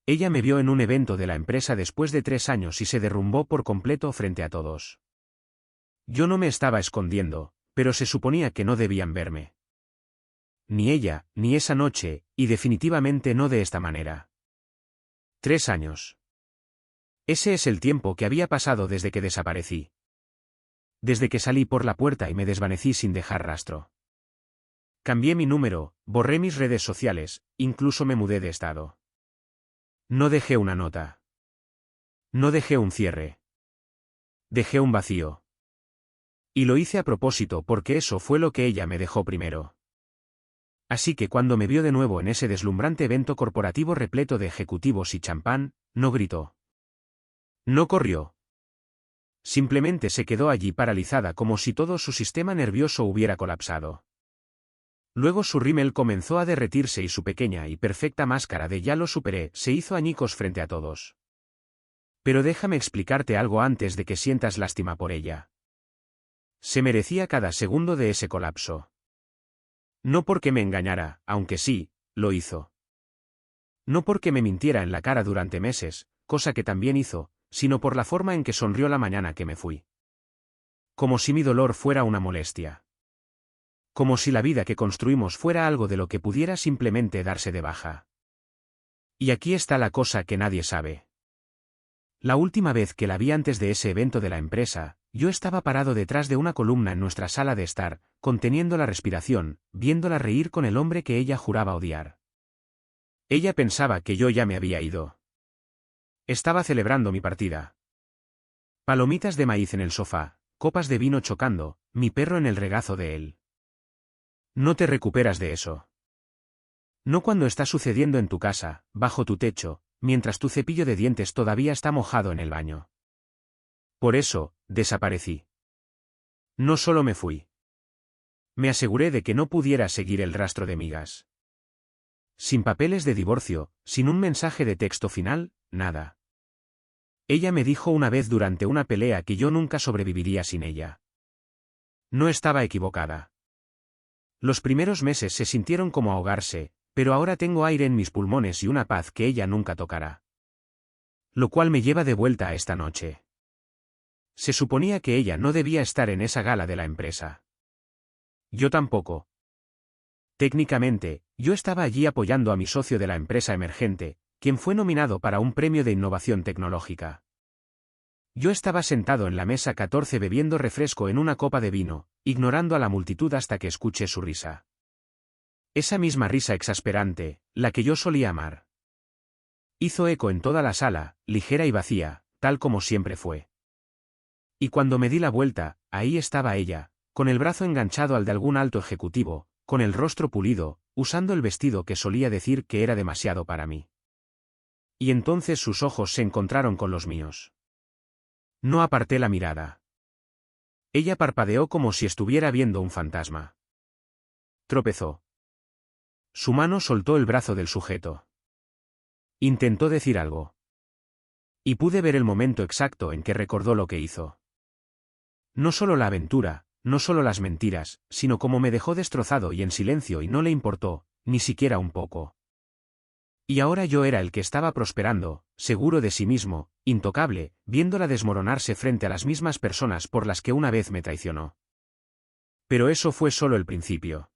Ella me vio en un evento de la empresa después de 3 años y se derrumbó por completo frente a todos. Yo no me estaba escondiendo, pero se suponía que no debían verme. Ni ella, ni esa noche, y definitivamente no de esta manera. 3 años. Ese es el tiempo que había pasado desde que desaparecí. Desde que salí por la puerta y me desvanecí sin dejar rastro. Cambié mi número, borré mis redes sociales, incluso me mudé de estado. No dejé una nota. No dejé un cierre. Dejé un vacío. Y lo hice a propósito porque eso fue lo que ella me dejó primero. Así que cuando me vio de nuevo en ese deslumbrante evento corporativo repleto de ejecutivos y champán, no gritó. No corrió. Simplemente se quedó allí paralizada como si todo su sistema nervioso hubiera colapsado. Luego su rímel comenzó a derretirse y su pequeña y perfecta máscara de "ya lo superé" se hizo añicos frente a todos. Pero déjame explicarte algo antes de que sientas lástima por ella. Se merecía cada segundo de ese colapso. No porque me engañara, aunque sí, lo hizo. No porque me mintiera en la cara durante meses, cosa que también hizo, sino por la forma en que sonrió la mañana que me fui. Como si mi dolor fuera una molestia. Como si la vida que construimos fuera algo de lo que pudiera simplemente darse de baja. Y aquí está la cosa que nadie sabe. La última vez que la vi antes de ese evento de la empresa, yo estaba parado detrás de una columna en nuestra sala de estar, conteniendo la respiración, viéndola reír con el hombre que ella juraba odiar. Ella pensaba que yo ya me había ido. Estaba celebrando mi partida. Palomitas de maíz en el sofá, copas de vino chocando, mi perro en el regazo de él. No te recuperas de eso. No cuando está sucediendo en tu casa, bajo tu techo, mientras tu cepillo de dientes todavía está mojado en el baño. Por eso, desaparecí. No solo me fui. Me aseguré de que no pudiera seguir el rastro de migas. Sin papeles de divorcio, sin un mensaje de texto final, nada. Ella me dijo una vez durante una pelea que yo nunca sobreviviría sin ella. No estaba equivocada. Los primeros meses se sintieron como ahogarse, pero ahora tengo aire en mis pulmones y una paz que ella nunca tocará. Lo cual me lleva de vuelta a esta noche. Se suponía que ella no debía estar en esa gala de la empresa. Yo tampoco. Técnicamente, yo estaba allí apoyando a mi socio de la empresa emergente, quien fue nominado para un premio de innovación tecnológica. Yo estaba sentado en la mesa 14 bebiendo refresco en una copa de vino, ignorando a la multitud hasta que escuché su risa. Esa misma risa exasperante, la que yo solía amar. Hizo eco en toda la sala, ligera y vacía, tal como siempre fue. Y cuando me di la vuelta, ahí estaba ella, con el brazo enganchado al de algún alto ejecutivo, con el rostro pulido, usando el vestido que solía decir que era demasiado para mí. Y entonces sus ojos se encontraron con los míos. No aparté la mirada. Ella parpadeó como si estuviera viendo un fantasma. Tropezó. Su mano soltó el brazo del sujeto. Intentó decir algo. Y pude ver el momento exacto en que recordó lo que hizo. No solo la aventura, no solo las mentiras, sino cómo me dejó destrozado y en silencio y no le importó, ni siquiera un poco. Y ahora yo era el que estaba prosperando, seguro de sí mismo, intocable, viéndola desmoronarse frente a las mismas personas por las que una vez me traicionó. Pero eso fue solo el principio.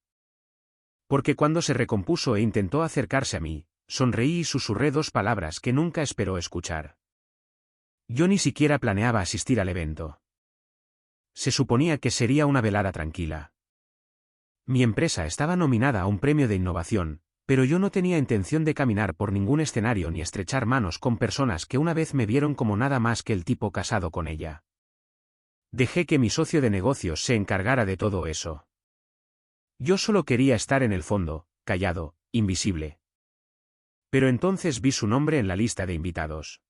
Porque cuando se recompuso e intentó acercarse a mí, sonreí y susurré 2 palabras que nunca esperó escuchar. Yo ni siquiera planeaba asistir al evento. Se suponía que sería una velada tranquila. Mi empresa estaba nominada a un premio de innovación, pero yo no tenía intención de caminar por ningún escenario ni estrechar manos con personas que una vez me vieron como nada más que el tipo casado con ella. Dejé que mi socio de negocios se encargara de todo eso. Yo solo quería estar en el fondo, callado, invisible. Pero entonces vi su nombre en la lista de invitados.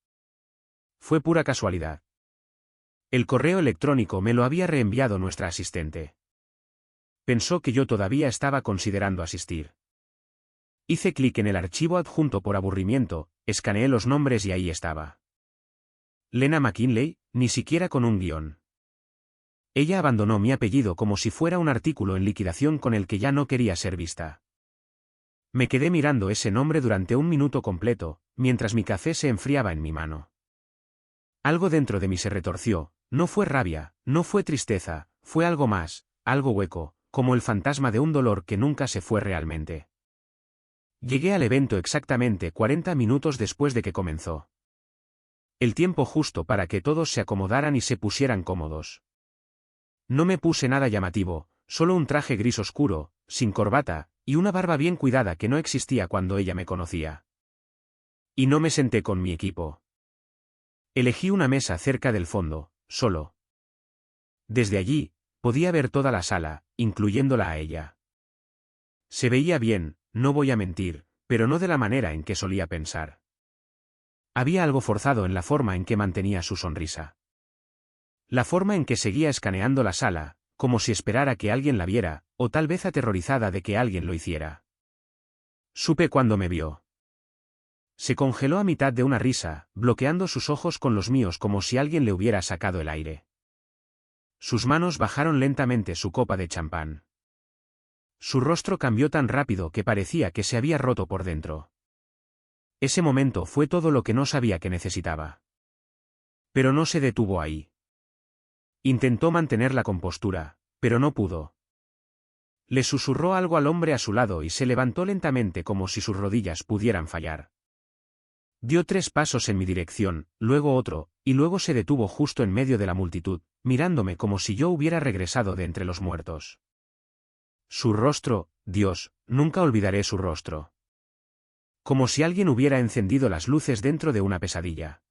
Fue pura casualidad. El correo electrónico me lo había reenviado nuestra asistente. Pensó que yo todavía estaba considerando asistir. Hice clic en el archivo adjunto por aburrimiento, escaneé los nombres y ahí estaba. Lena McKinley, ni siquiera con un guión. Ella abandonó mi apellido como si fuera un artículo en liquidación con el que ya no quería ser vista. Me quedé mirando ese nombre durante un minuto completo, mientras mi café se enfriaba en mi mano. Algo dentro de mí se retorció, no fue rabia, no fue tristeza, fue algo más, algo hueco, como el fantasma de un dolor que nunca se fue realmente. Llegué al evento exactamente 40 minutos después de que comenzó. El tiempo justo para que todos se acomodaran y se pusieran cómodos. No me puse nada llamativo, solo un traje gris oscuro, sin corbata, y una barba bien cuidada que no existía cuando ella me conocía. Y no me senté con mi equipo. Elegí una mesa cerca del fondo, solo. Desde allí, podía ver toda la sala, incluyéndola a ella. Se veía bien, no voy a mentir, pero no de la manera en que solía pensar. Había algo forzado en la forma en que mantenía su sonrisa. La forma en que seguía escaneando la sala, como si esperara que alguien la viera, o tal vez aterrorizada de que alguien lo hiciera. Supe cuando me vio. Se congeló a mitad de una risa, bloqueando sus ojos con los míos como si alguien le hubiera sacado el aire. Sus manos bajaron lentamente su copa de champán. Su rostro cambió tan rápido que parecía que se había roto por dentro. Ese momento fue todo lo que no sabía que necesitaba. Pero no se detuvo ahí. Intentó mantener la compostura, pero no pudo. Le susurró algo al hombre a su lado y se levantó lentamente como si sus rodillas pudieran fallar. Dio 3 pasos en mi dirección, luego otro, y luego se detuvo justo en medio de la multitud, mirándome como si yo hubiera regresado de entre los muertos. Su rostro, Dios, nunca olvidaré su rostro. Como si alguien hubiera encendido las luces dentro de una pesadilla.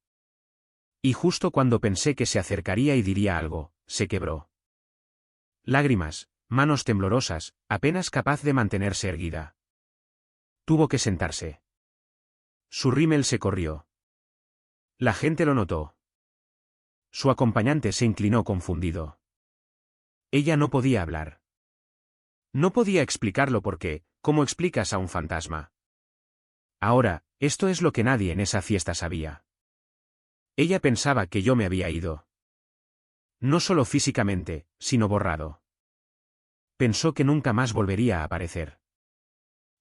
Y justo cuando pensé que se acercaría y diría algo, se quebró. Lágrimas, manos temblorosas, apenas capaz de mantenerse erguida. Tuvo que sentarse. Su rímel se corrió. La gente lo notó. Su acompañante se inclinó confundido. Ella no podía hablar. No podía explicarlo porque, ¿cómo explicas a un fantasma? Ahora, esto es lo que nadie en esa fiesta sabía. Ella pensaba que yo me había ido. No solo físicamente, sino borrado. Pensó que nunca más volvería a aparecer.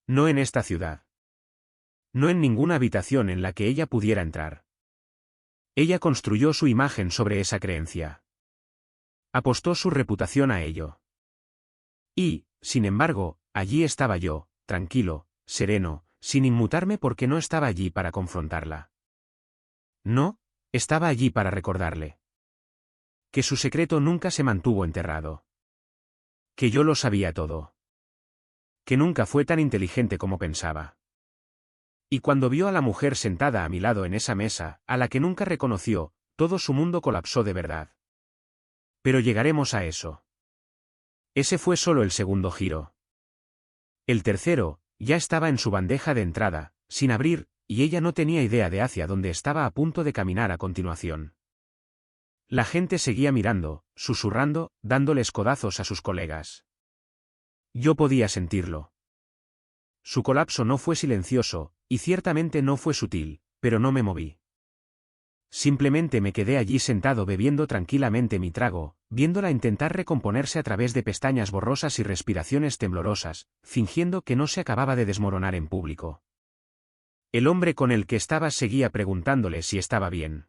No en esta ciudad. No en ninguna habitación en la que ella pudiera entrar. Ella construyó su imagen sobre esa creencia. Apostó su reputación a ello. Y, sin embargo, allí estaba yo, tranquilo, sereno, sin inmutarme porque no estaba allí para confrontarla. No, estaba allí para recordarle. Que su secreto nunca se mantuvo enterrado. Que yo lo sabía todo. Que nunca fue tan inteligente como pensaba. Y cuando vio a la mujer sentada a mi lado en esa mesa, a la que nunca reconoció, todo su mundo colapsó de verdad. Pero llegaremos a eso. Ese fue solo el segundo giro. El tercero, ya estaba en su bandeja de entrada, sin abrir, y ella no tenía idea de hacia dónde estaba a punto de caminar a continuación. La gente seguía mirando, susurrando, dándoles codazos a sus colegas. Yo podía sentirlo. Su colapso no fue silencioso, y ciertamente no fue sutil, pero no me moví. Simplemente me quedé allí sentado bebiendo tranquilamente mi trago, viéndola intentar recomponerse a través de pestañas borrosas y respiraciones temblorosas, fingiendo que no se acababa de desmoronar en público. El hombre con el que estaba seguía preguntándole si estaba bien.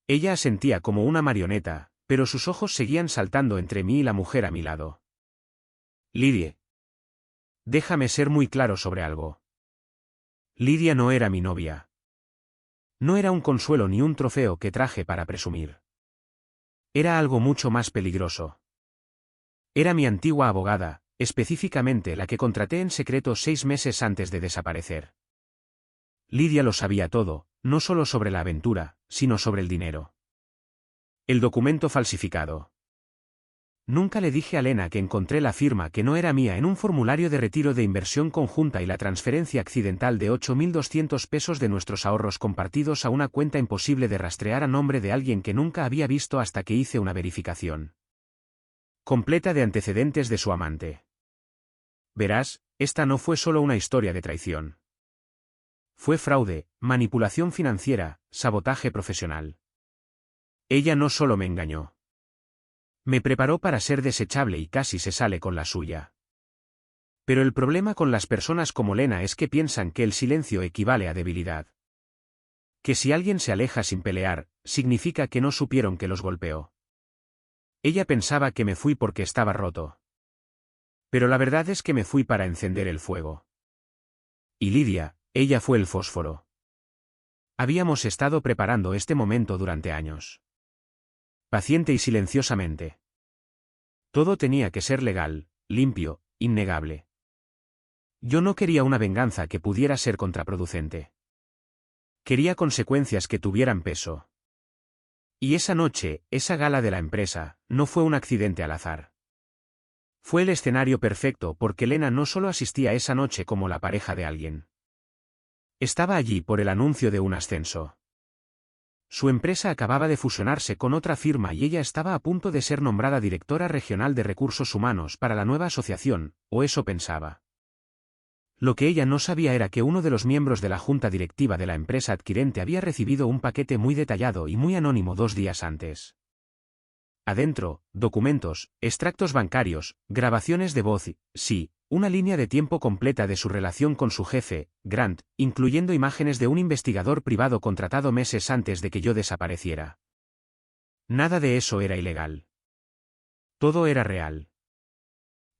Ella asentía como una marioneta, pero sus ojos seguían saltando entre mí y la mujer a mi lado. Lidia. Déjame ser muy claro sobre algo. Lidia no era mi novia. No era un consuelo ni un trofeo que traje para presumir. Era algo mucho más peligroso. Era mi antigua abogada, específicamente la que contraté en secreto 6 meses antes de desaparecer. Lidia lo sabía todo, no solo sobre la aventura, sino sobre el dinero. El documento falsificado. Nunca le dije a Lena que encontré la firma que no era mía en un formulario de retiro de inversión conjunta y la transferencia accidental de 8.200 pesos de nuestros ahorros compartidos a una cuenta imposible de rastrear a nombre de alguien que nunca había visto hasta que hice una verificación completa de antecedentes de su amante. Verás, esta no fue solo una historia de traición. Fue fraude, manipulación financiera, sabotaje profesional. Ella no solo me engañó. Me preparó para ser desechable y casi se sale con la suya. Pero el problema con las personas como Lena es que piensan que el silencio equivale a debilidad. Que si alguien se aleja sin pelear, significa que no supieron que los golpeó. Ella pensaba que me fui porque estaba roto. Pero la verdad es que me fui para encender el fuego. Y Lidia, ella fue el fósforo. Habíamos estado preparando este momento durante años. Paciente y silenciosamente. Todo tenía que ser legal, limpio, innegable. Yo no quería una venganza que pudiera ser contraproducente. Quería consecuencias que tuvieran peso. Y esa noche, esa gala de la empresa, no fue un accidente al azar. Fue el escenario perfecto porque Lena no solo asistía esa noche como la pareja de alguien. Estaba allí por el anuncio de un ascenso. Su empresa acababa de fusionarse con otra firma y ella estaba a punto de ser nombrada directora regional de recursos humanos para la nueva asociación, o eso pensaba. Lo que ella no sabía era que uno de los miembros de la junta directiva de la empresa adquirente había recibido un paquete muy detallado y muy anónimo 2 días antes. Adentro, documentos, extractos bancarios, grabaciones de voz y, sí, una línea de tiempo completa de su relación con su jefe, Grant, incluyendo imágenes de un investigador privado contratado meses antes de que yo desapareciera. Nada de eso era ilegal. Todo era real.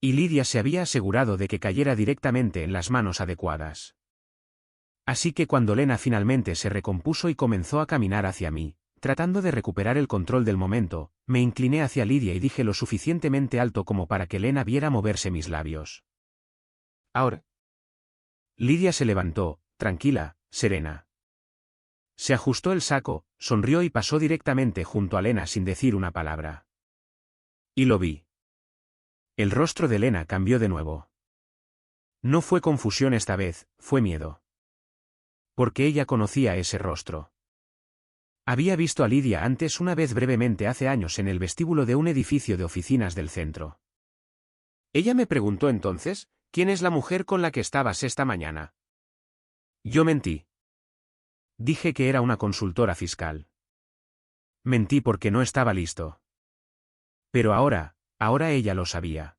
Y Lidia se había asegurado de que cayera directamente en las manos adecuadas. Así que cuando Lena finalmente se recompuso y comenzó a caminar hacia mí, tratando de recuperar el control del momento, me incliné hacia Lidia y dije lo suficientemente alto como para que Lena viera moverse mis labios. Ahora. Lidia se levantó, tranquila, serena. Se ajustó el saco, sonrió y pasó directamente junto a Lena sin decir una palabra. Y lo vi. El rostro de Lena cambió de nuevo. No fue confusión esta vez, fue miedo. Porque ella conocía ese rostro. Había visto a Lidia antes una vez brevemente hace años en el vestíbulo de un edificio de oficinas del centro. Ella me preguntó entonces, ¿quién es la mujer con la que estabas esta mañana? Yo mentí. Dije que era una consultora fiscal. Mentí porque no estaba listo. Pero ahora ella lo sabía.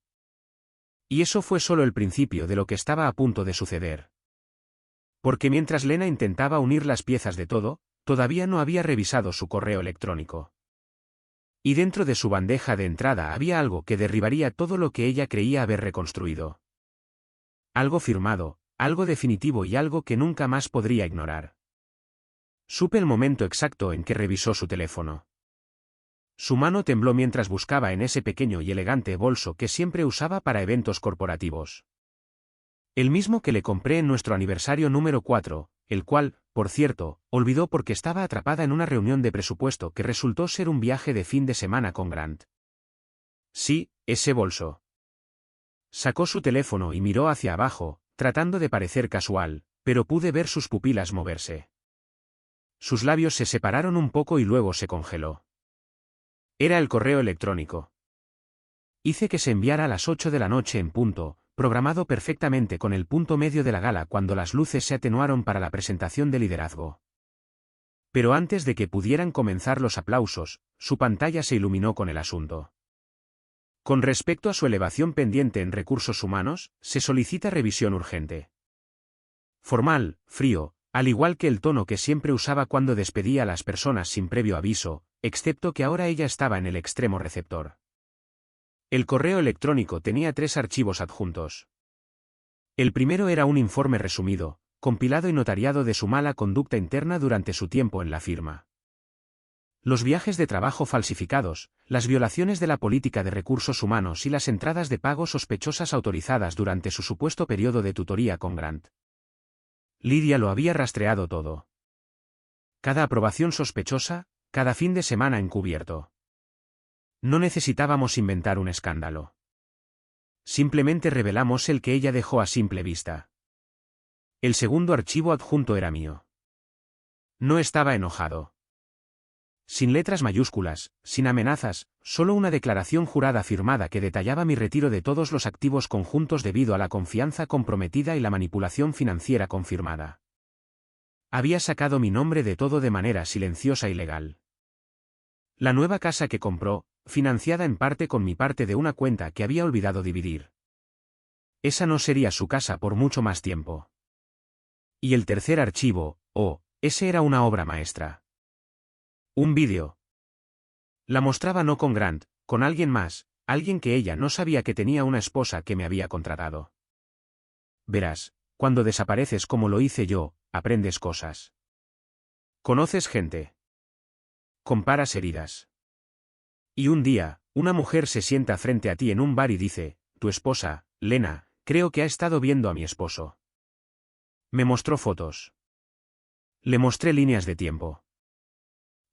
Y eso fue solo el principio de lo que estaba a punto de suceder. Porque mientras Lena intentaba unir las piezas de todo, todavía no había revisado su correo electrónico. Y dentro de su bandeja de entrada había algo que derribaría todo lo que ella creía haber reconstruido. Algo firmado, algo definitivo y algo que nunca más podría ignorar. Supe el momento exacto en que revisó su teléfono. Su mano tembló mientras buscaba en ese pequeño y elegante bolso que siempre usaba para eventos corporativos. El mismo que le compré en nuestro aniversario número 4, el cual, por cierto, olvidó porque estaba atrapada en una reunión de presupuesto que resultó ser un viaje de fin de semana con Grant. Sí, ese bolso. Sacó su teléfono y miró hacia abajo, tratando de parecer casual, pero pude ver sus pupilas moverse. Sus labios se separaron un poco y luego se congeló. Era el correo electrónico. Hice que se enviara a las 8 de la noche en punto, programado perfectamente con el punto medio de la gala cuando las luces se atenuaron para la presentación de liderazgo. Pero antes de que pudieran comenzar los aplausos, su pantalla se iluminó con el asunto. Con respecto a su elevación pendiente en recursos humanos, se solicita revisión urgente. Formal, frío, al igual que el tono que siempre usaba cuando despedía a las personas sin previo aviso, excepto que ahora ella estaba en el extremo receptor. El correo electrónico tenía 3 archivos adjuntos. El primero era un informe resumido, compilado y notariado de su mala conducta interna durante su tiempo en la firma. Los viajes de trabajo falsificados, las violaciones de la política de recursos humanos y las entradas de pago sospechosas autorizadas durante su supuesto periodo de tutoría con Grant. Lidia lo había rastreado todo. Cada aprobación sospechosa, cada fin de semana encubierto. No necesitábamos inventar un escándalo. Simplemente revelamos el que ella dejó a simple vista. El segundo archivo adjunto era mío. No estaba enojado. Sin letras mayúsculas, sin amenazas, solo una declaración jurada firmada que detallaba mi retiro de todos los activos conjuntos debido a la confianza comprometida y la manipulación financiera confirmada. Había sacado mi nombre de todo de manera silenciosa y legal. La nueva casa que compró, financiada en parte con mi parte de una cuenta que había olvidado dividir. esa no sería su casa por mucho más tiempo. Y el tercer archivo, ese era una obra maestra. Un vídeo. La mostraba no con Grant, con alguien más, alguien que ella no sabía que tenía una esposa que me había contratado. Verás, cuando desapareces como lo hice yo, aprendes cosas. Conoces gente. Comparas heridas. Y un día, una mujer se sienta frente a ti en un bar y dice, tu esposa, Lena, creo que ha estado viendo a mi esposo. Me mostró fotos. Le mostré líneas de tiempo.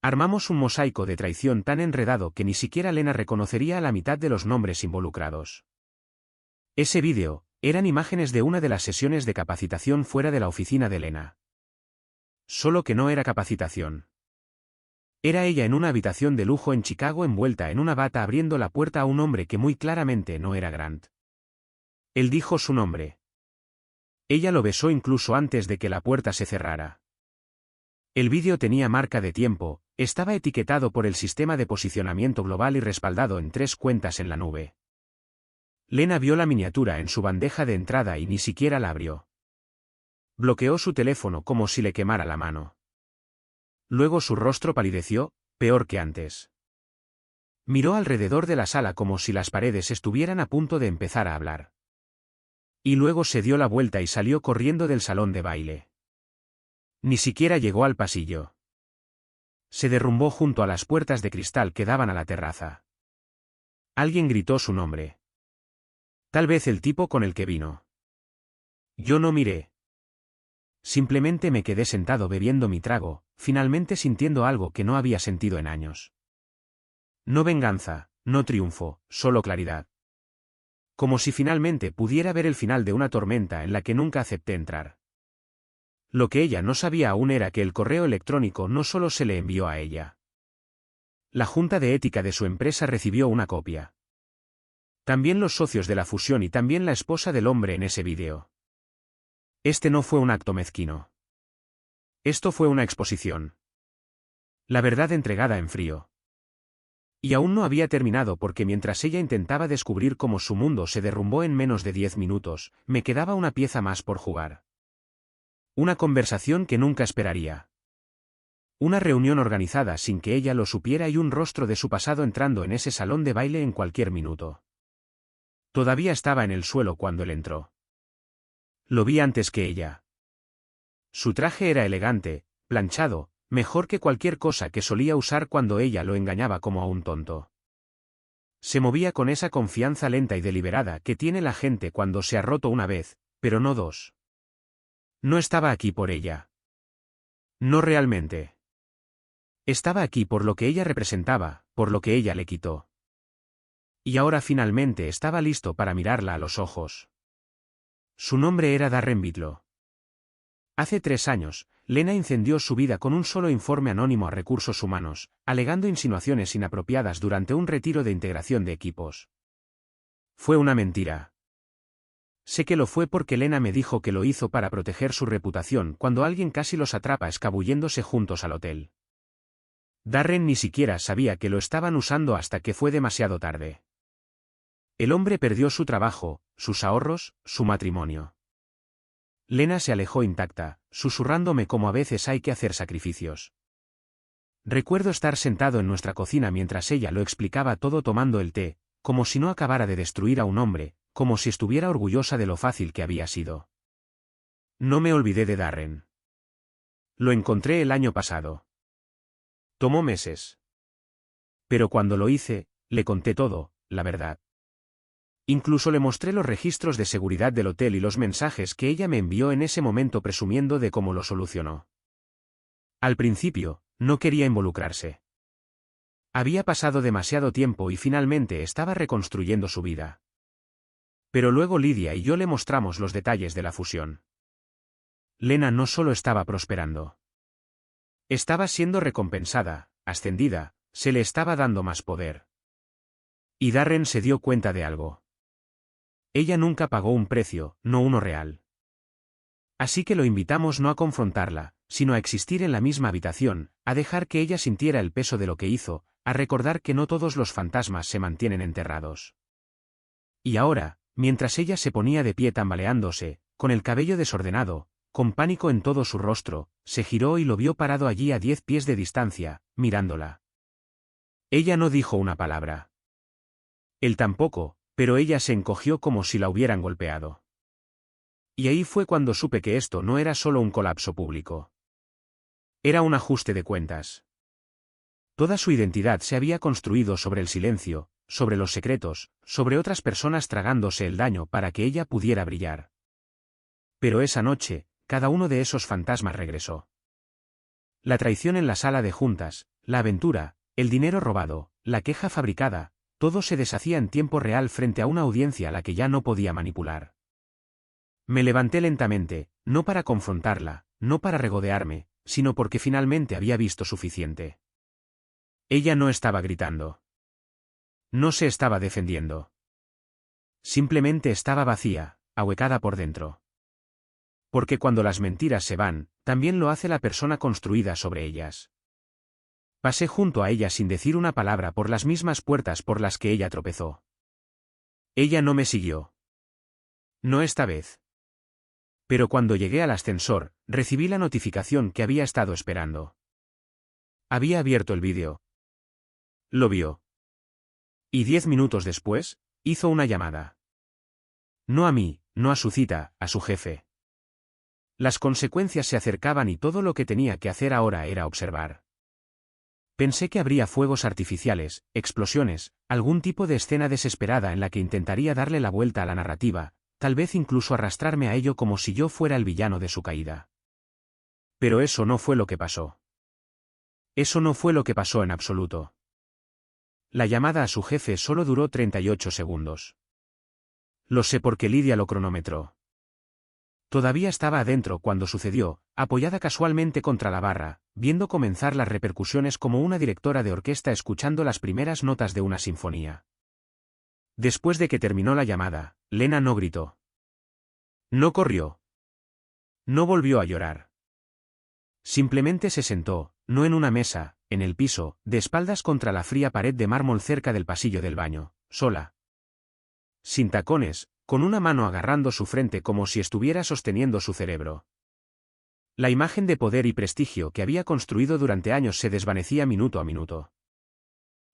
Armamos un mosaico de traición tan enredado que ni siquiera Lena reconocería a la mitad de los nombres involucrados. Ese vídeo, eran imágenes de una de las sesiones de capacitación fuera de la oficina de Lena. Solo que no era capacitación. Era ella en una habitación de lujo en Chicago envuelta en una bata abriendo la puerta a un hombre que muy claramente no era Grant. Él dijo su nombre. Ella lo besó incluso antes de que la puerta se cerrara. El vídeo tenía marca de tiempo, estaba etiquetado por el sistema de posicionamiento global y respaldado en 3 cuentas en la nube. Lena vio la miniatura en su bandeja de entrada y ni siquiera la abrió. Bloqueó su teléfono como si le quemara la mano. Luego su rostro palideció, peor que antes. Miró alrededor de la sala como si las paredes estuvieran a punto de empezar a hablar. Y luego se dio la vuelta y salió corriendo del salón de baile. Ni siquiera llegó al pasillo. Se derrumbó junto a las puertas de cristal que daban a la terraza. Alguien gritó su nombre. Tal vez el tipo con el que vino. Yo no miré. Simplemente me quedé sentado bebiendo mi trago, finalmente sintiendo algo que no había sentido en años. No venganza, no triunfo, solo claridad. Como si finalmente pudiera ver el final de una tormenta en la que nunca acepté entrar. Lo que ella no sabía aún era que el correo electrónico no solo se le envió a ella. La junta de ética de su empresa recibió una copia. También los socios de la fusión y también la esposa del hombre en ese vídeo. Este no fue un acto mezquino. Esto fue una exposición. La verdad entregada en frío. Y aún no había terminado porque mientras ella intentaba descubrir cómo su mundo se derrumbó en menos de 10 minutos, me quedaba una pieza más por jugar. Una conversación que nunca esperaría. Una reunión organizada sin que ella lo supiera y un rostro de su pasado entrando en ese salón de baile en cualquier minuto. Todavía estaba en el suelo cuando él entró. Lo vi antes que ella. Su traje era elegante, planchado, mejor que cualquier cosa que solía usar cuando ella lo engañaba como a un tonto. Se movía con esa confianza lenta y deliberada que tiene la gente cuando se ha roto una vez, pero no dos. No estaba aquí por ella. No realmente. Estaba aquí por lo que ella representaba, por lo que ella le quitó. Y ahora finalmente estaba listo para mirarla a los ojos. Su nombre era Darren Bitlow. Hace 3 años, Lena incendió su vida con un solo informe anónimo a Recursos Humanos, alegando insinuaciones inapropiadas durante un retiro de integración de equipos. Fue una mentira. Sé que lo fue porque Lena me dijo que lo hizo para proteger su reputación cuando alguien casi los atrapa escabulléndose juntos al hotel. Darren ni siquiera sabía que lo estaban usando hasta que fue demasiado tarde. El hombre perdió su trabajo, sus ahorros, su matrimonio. Lena se alejó intacta, susurrándome como a veces hay que hacer sacrificios. Recuerdo estar sentado en nuestra cocina mientras ella lo explicaba todo tomando el té, como si no acabara de destruir a un hombre, como si estuviera orgullosa de lo fácil que había sido. No me olvidé de Darren. Lo encontré el año pasado. Tomó meses. Pero cuando lo hice, le conté todo, la verdad. Incluso le mostré los registros de seguridad del hotel y los mensajes que ella me envió en ese momento presumiendo de cómo lo solucionó. Al principio, no quería involucrarse. Había pasado demasiado tiempo y finalmente estaba reconstruyendo su vida. Pero luego Lidia y yo le mostramos los detalles de la fusión. Lena no solo estaba prosperando. Estaba siendo recompensada, ascendida, se le estaba dando más poder. Y Darren se dio cuenta de algo. Ella nunca pagó un precio, no uno real. Así que lo invitamos no a confrontarla, sino a existir en la misma habitación, a dejar que ella sintiera el peso de lo que hizo, a recordar que no todos los fantasmas se mantienen enterrados. Y ahora, mientras ella se ponía de pie tambaleándose, con el cabello desordenado, con pánico en todo su rostro, se giró y lo vio parado allí a 10 pies de distancia, mirándola. Ella no dijo una palabra. Él tampoco, pero ella se encogió como si la hubieran golpeado. Y ahí fue cuando supe que esto no era solo un colapso público. Era un ajuste de cuentas. Toda su identidad se había construido sobre el silencio, sobre los secretos, sobre otras personas tragándose el daño para que ella pudiera brillar. Pero esa noche, cada uno de esos fantasmas regresó. La traición en la sala de juntas, la aventura, el dinero robado, la queja fabricada, todo se deshacía en tiempo real frente a una audiencia a la que ya no podía manipular. Me levanté lentamente, no para confrontarla, no para regodearme, sino porque finalmente había visto suficiente. Ella no estaba gritando. No se estaba defendiendo. Simplemente estaba vacía, ahuecada por dentro. Porque cuando las mentiras se van, también lo hace la persona construida sobre ellas. Pasé junto a ella sin decir una palabra por las mismas puertas por las que ella tropezó. Ella no me siguió. No esta vez. Pero cuando llegué al ascensor, recibí la notificación que había estado esperando. Había abierto el vídeo. Lo vio. Y 10 minutos después, hizo una llamada. No a mí, no a su cita, a su jefe. Las consecuencias se acercaban y todo lo que tenía que hacer ahora era observar. Pensé que habría fuegos artificiales, explosiones, algún tipo de escena desesperada en la que intentaría darle la vuelta a la narrativa, tal vez incluso arrastrarme a ello como si yo fuera el villano de su caída. Pero eso no fue lo que pasó. Eso no fue lo que pasó en absoluto. La llamada a su jefe solo duró 38 segundos. Lo sé porque Lidia lo cronometró. Todavía estaba adentro cuando sucedió, apoyada casualmente contra la barra, viendo comenzar las repercusiones como una directora de orquesta escuchando las primeras notas de una sinfonía. Después de que terminó la llamada, Lena no gritó. No corrió. No volvió a llorar. Simplemente se sentó, no en una mesa, en el piso, de espaldas contra la fría pared de mármol cerca del pasillo del baño, sola. Sin tacones, con una mano agarrando su frente como si estuviera sosteniendo su cerebro. La imagen de poder y prestigio que había construido durante años se desvanecía minuto a minuto.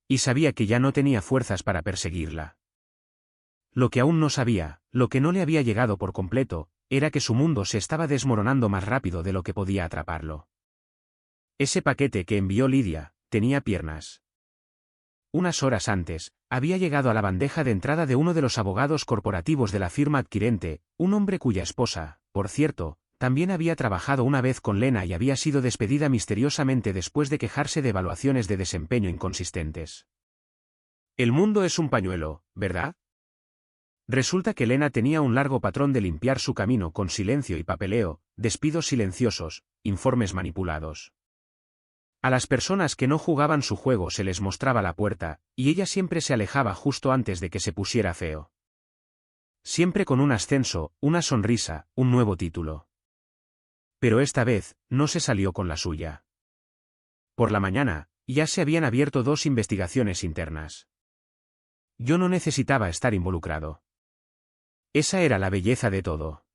Y sabía que ya no tenía fuerzas para perseguirla. Lo que aún no sabía, lo que no le había llegado por completo, era que su mundo se estaba desmoronando más rápido de lo que podía atraparlo. Ese paquete que envió Lidia, tenía piernas. Unas horas antes, había llegado a la bandeja de entrada de uno de los abogados corporativos de la firma adquirente, un hombre cuya esposa, por cierto, también había trabajado una vez con Lena y había sido despedida misteriosamente después de quejarse de evaluaciones de desempeño inconsistentes. El mundo es un pañuelo, ¿verdad? Resulta que Lena tenía un largo patrón de limpiar su camino con silencio y papeleo, despidos silenciosos, informes manipulados. A las personas que no jugaban su juego se les mostraba la puerta, y ella siempre se alejaba justo antes de que se pusiera feo. Siempre con un ascenso, una sonrisa, un nuevo título. Pero esta vez, no se salió con la suya. Por la mañana, ya se habían abierto 2 investigaciones internas. Yo no necesitaba estar involucrado. Esa era la belleza de todo.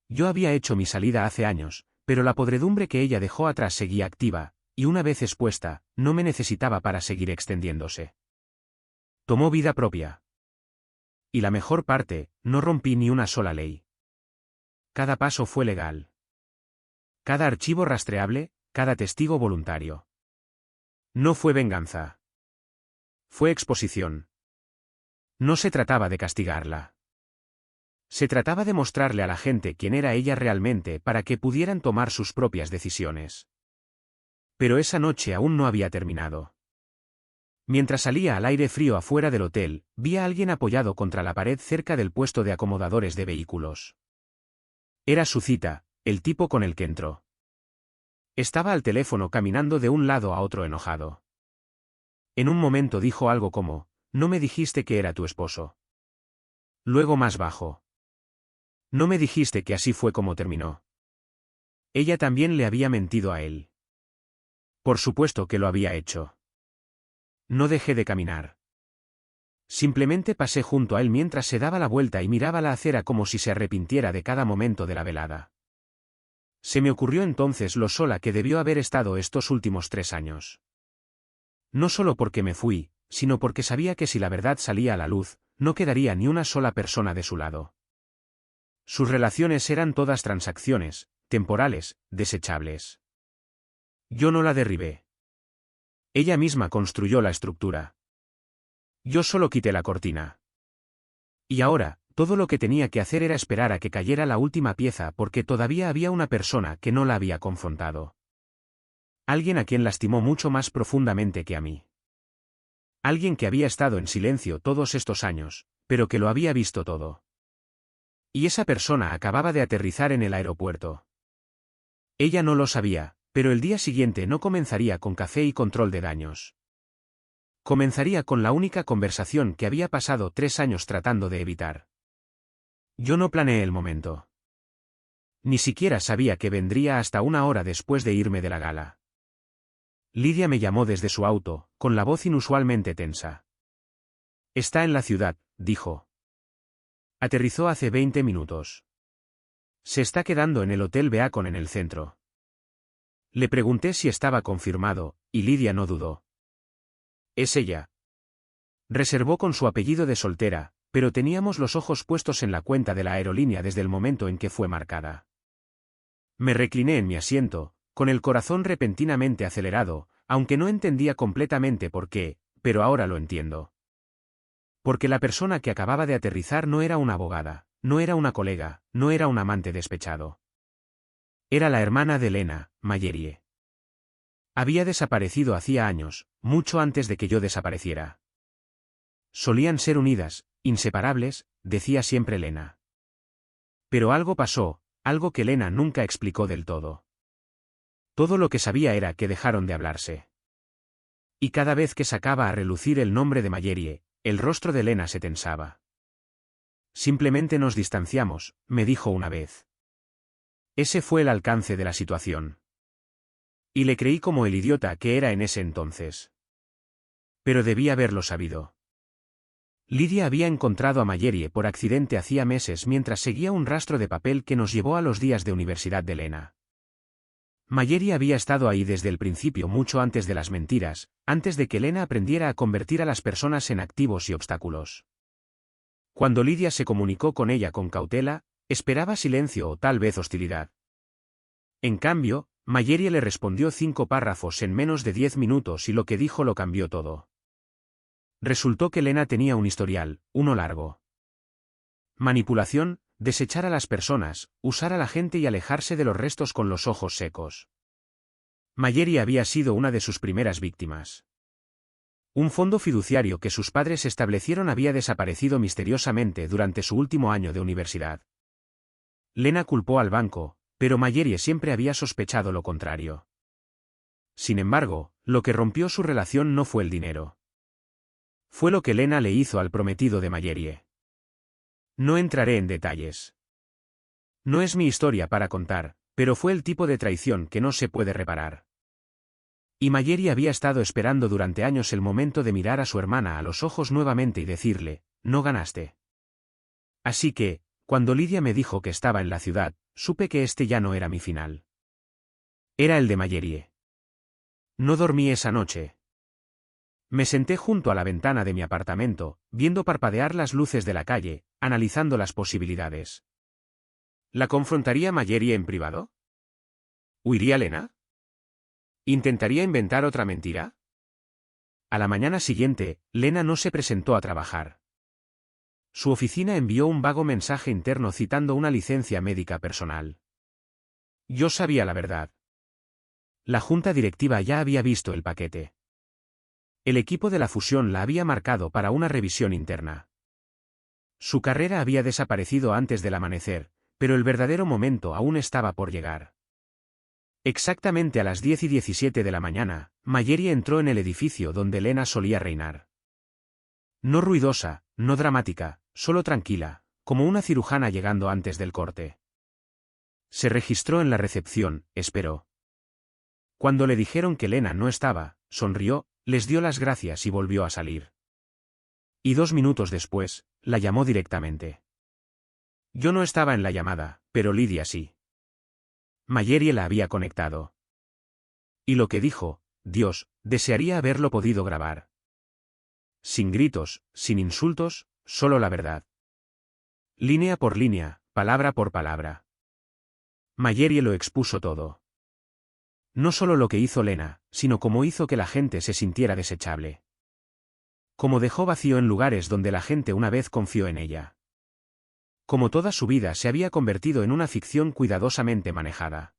Yo había hecho mi salida hace años, pero la podredumbre que ella dejó atrás seguía activa, y una vez expuesta, no me necesitaba para seguir extendiéndose. Tomó vida propia. Y la mejor parte, no rompí ni una sola ley. Cada paso fue legal. Cada archivo rastreable, cada testigo voluntario. No fue venganza. Fue exposición. No se trataba de castigarla. Se trataba de mostrarle a la gente quién era ella realmente para que pudieran tomar sus propias decisiones. Pero esa noche aún no había terminado. Mientras salía al aire frío afuera del hotel, vi a alguien apoyado contra la pared cerca del puesto de acomodadores de vehículos. Era su cita, el tipo con el que entró. Estaba al teléfono caminando de un lado a otro enojado. En un momento dijo algo como, «No me dijiste que era tu esposo». Luego más bajo. «No me dijiste que así fue como terminó». Ella también le había mentido a él. Por supuesto que lo había hecho. No dejé de caminar. Simplemente pasé junto a él mientras se daba la vuelta y miraba la acera como si se arrepintiera de cada momento de la velada. Se me ocurrió entonces lo sola que debió haber estado estos últimos 3 años. No solo porque me fui, sino porque sabía que si la verdad salía a la luz, no quedaría ni una sola persona de su lado. Sus relaciones eran todas transacciones, temporales, desechables. Yo no la derribé. Ella misma construyó la estructura. Yo solo quité la cortina. Y ahora, todo lo que tenía que hacer era esperar a que cayera la última pieza porque todavía había una persona que no la había confrontado. Alguien a quien lastimó mucho más profundamente que a mí. Alguien que había estado en silencio todos estos años, pero que lo había visto todo. Y esa persona acababa de aterrizar en el aeropuerto. Ella no lo sabía, pero el día siguiente no comenzaría con café y control de daños. Comenzaría con la única conversación que había pasado 3 años tratando de evitar. Yo no planeé el momento. Ni siquiera sabía que vendría hasta 1 hora después de irme de la gala. Lidia me llamó desde su auto, con la voz inusualmente tensa. Está en la ciudad, dijo. Aterrizó hace 20 minutos. Se está quedando en el Hotel Beacon en el centro. Le pregunté si estaba confirmado, y Lidia no dudó. Es ella. Reservó con su apellido de soltera, pero teníamos los ojos puestos en la cuenta de la aerolínea desde el momento en que fue marcada. Me recliné en mi asiento, con el corazón repentinamente acelerado, aunque no entendía completamente por qué, pero ahora lo entiendo. Porque la persona que acababa de aterrizar no era una abogada, no era una colega, no era un amante despechado. Era la hermana de Lena, Mayerie. Había desaparecido hacía años, mucho antes de que yo desapareciera. Solían ser unidas, inseparables, decía siempre Lena. Pero algo pasó, algo que Lena nunca explicó del todo. Todo lo que sabía era que dejaron de hablarse. Y cada vez que sacaba a relucir el nombre de Mayerie, el rostro de Lena se tensaba. Simplemente nos distanciamos, me dijo una vez. Ese fue el alcance de la situación. Y le creí como el idiota que era en ese entonces. Pero debí haberlo sabido. Lidia había encontrado a Mayerie por accidente hacía meses mientras seguía un rastro de papel que nos llevó a los días de universidad de Lena. Mayerie había estado ahí desde el principio mucho antes de las mentiras, antes de que Lena aprendiera a convertir a las personas en activos y obstáculos. Cuando Lidia se comunicó con ella con cautela, esperaba silencio o tal vez hostilidad. En cambio, Mayerie le respondió 5 párrafos en menos de 10 minutos y lo que dijo lo cambió todo. Resultó que Lena tenía un historial, uno largo. Manipulación, desechar a las personas, usar a la gente y alejarse de los restos con los ojos secos. Mayerie había sido una de sus primeras víctimas. Un fondo fiduciario que sus padres establecieron había desaparecido misteriosamente durante su último año de universidad. Lena culpó al banco, pero Mayerie siempre había sospechado lo contrario. Sin embargo, lo que rompió su relación no fue el dinero. Fue lo que Lena le hizo al prometido de Mayerie. No entraré en detalles. No es mi historia para contar, pero fue el tipo de traición que no se puede reparar. Y Mayerie había estado esperando durante años el momento de mirar a su hermana a los ojos nuevamente y decirle, no ganaste. Así que, cuando Lidia me dijo que estaba en la ciudad, supe que este ya no era mi final. Era el de Mayerie. No dormí esa noche. Me senté junto a la ventana de mi apartamento, viendo parpadear las luces de la calle, analizando las posibilidades. ¿La confrontaría Mayerie en privado? ¿Huiría Lena? ¿Intentaría inventar otra mentira? A la mañana siguiente, Lena no se presentó a trabajar. Su oficina envió un vago mensaje interno citando una licencia médica personal. Yo sabía la verdad. La junta directiva ya había visto el paquete. El equipo de la fusión la había marcado para una revisión interna. Su carrera había desaparecido antes del amanecer, pero el verdadero momento aún estaba por llegar. Exactamente a las 10:17 de la mañana, Mayerie entró en el edificio donde Lena solía reinar. No ruidosa, no dramática, solo tranquila, como una cirujana llegando antes del corte. Se registró en la recepción, esperó. Cuando le dijeron que Lena no estaba, sonrió, les dio las gracias y volvió a salir. Y 2 minutos después, la llamó directamente. Yo no estaba en la llamada, pero Lidia sí. Mayeri la había conectado. Y lo que dijo, Dios, desearía haberlo podido grabar. Sin gritos, sin insultos, solo la verdad. Línea por línea, palabra por palabra. Mayeri lo expuso todo. No solo lo que hizo Lena, sino cómo hizo que la gente se sintiera desechable. Cómo dejó vacío en lugares donde la gente una vez confió en ella. Cómo toda su vida se había convertido en una ficción cuidadosamente manejada.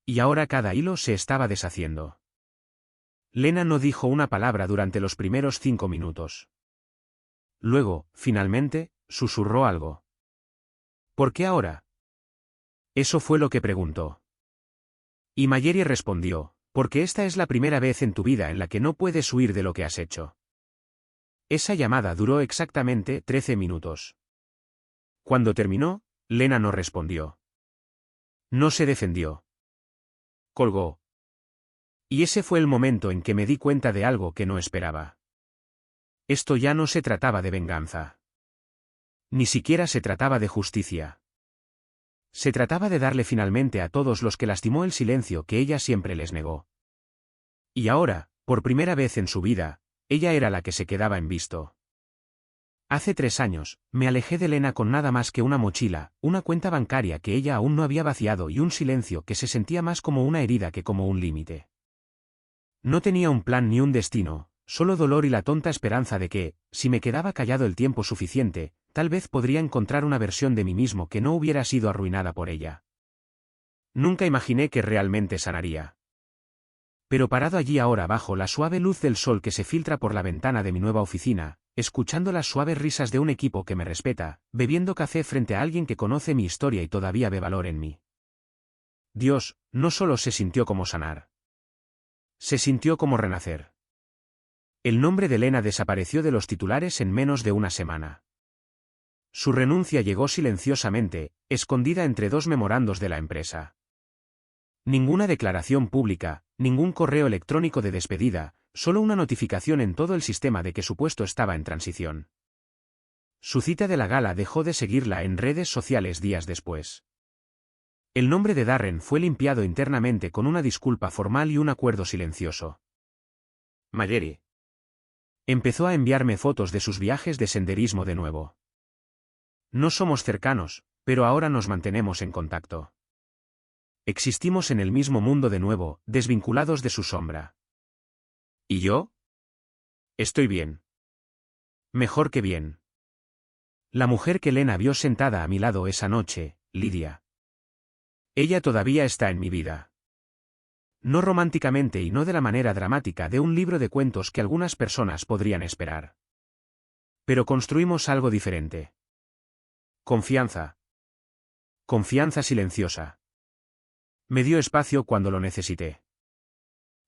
Y ahora cada hilo se estaba deshaciendo. Lena no dijo una palabra durante los primeros 5 minutos. Luego, finalmente, susurró algo. ¿Por qué ahora? Eso fue lo que preguntó. Y Mayeri respondió, porque esta es la primera vez en tu vida en la que no puedes huir de lo que has hecho. Esa llamada duró exactamente 13 minutos. Cuando terminó, Lena no respondió. No se defendió. Colgó. Y ese fue el momento en que me di cuenta de algo que no esperaba. Esto ya no se trataba de venganza. Ni siquiera se trataba de justicia. Se trataba de darle finalmente a todos los que lastimó el silencio que ella siempre les negó. Y ahora, por primera vez en su vida, ella era la que se quedaba en visto. Hace 3 años, me alejé de Lena con nada más que una mochila, una cuenta bancaria que ella aún no había vaciado y un silencio que se sentía más como una herida que como un límite. No tenía un plan ni un destino, solo dolor y la tonta esperanza de que, si me quedaba callado el tiempo suficiente, tal vez podría encontrar una versión de mí mismo que no hubiera sido arruinada por ella. Nunca imaginé que realmente sanaría. Pero parado allí ahora bajo la suave luz del sol que se filtra por la ventana de mi nueva oficina, escuchando las suaves risas de un equipo que me respeta, bebiendo café frente a alguien que conoce mi historia y todavía ve valor en mí. Dios, no solo se sintió como sanar. Se sintió como renacer. El nombre de Lena desapareció de los titulares en menos de una semana. Su renuncia llegó silenciosamente, escondida entre 2 memorandos de la empresa. Ninguna declaración pública, ningún correo electrónico de despedida, solo una notificación en todo el sistema de que su puesto estaba en transición. Su cita de la gala dejó de seguirla en redes sociales días después. El nombre de Darren fue limpiado internamente con una disculpa formal y un acuerdo silencioso. Mayeri empezó a enviarme fotos de sus viajes de senderismo de nuevo. No somos cercanos, pero ahora nos mantenemos en contacto. Existimos en el mismo mundo de nuevo, desvinculados de su sombra. ¿Y yo? Estoy bien. Mejor que bien. La mujer que Lena vio sentada a mi lado esa noche, Lidia. Ella todavía está en mi vida. No románticamente y no de la manera dramática de un libro de cuentos que algunas personas podrían esperar. Pero construimos algo diferente. Confianza. Confianza silenciosa. Me dio espacio cuando lo necesité.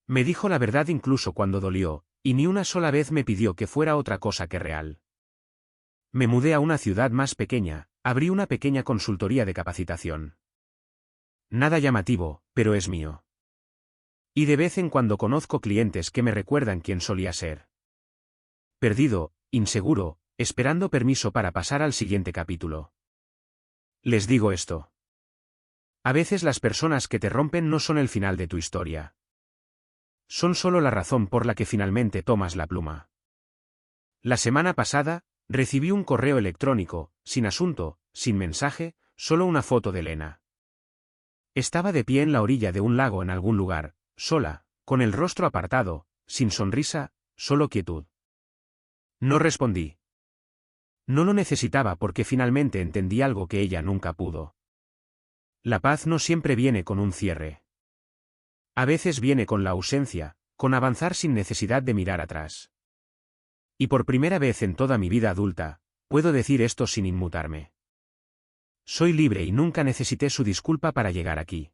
Me dijo la verdad incluso cuando dolió, y ni una sola vez me pidió que fuera otra cosa que real. Me mudé a una ciudad más pequeña, abrí una pequeña consultoría de capacitación. Nada llamativo, pero es mío. Y de vez en cuando conozco clientes que me recuerdan quién solía ser. Perdido, inseguro, esperando permiso para pasar al siguiente capítulo. Les digo esto. A veces las personas que te rompen no son el final de tu historia. Son solo la razón por la que finalmente tomas la pluma. La semana pasada, recibí un correo electrónico, sin asunto, sin mensaje, solo una foto de Lena. Estaba de pie en la orilla de un lago en algún lugar, sola, con el rostro apartado, sin sonrisa, solo quietud. No respondí. No lo necesitaba porque finalmente entendí algo que ella nunca pudo. La paz no siempre viene con un cierre. A veces viene con la ausencia, con avanzar sin necesidad de mirar atrás. Y por primera vez en toda mi vida adulta, puedo decir esto sin inmutarme. Soy libre y nunca necesité su disculpa para llegar aquí.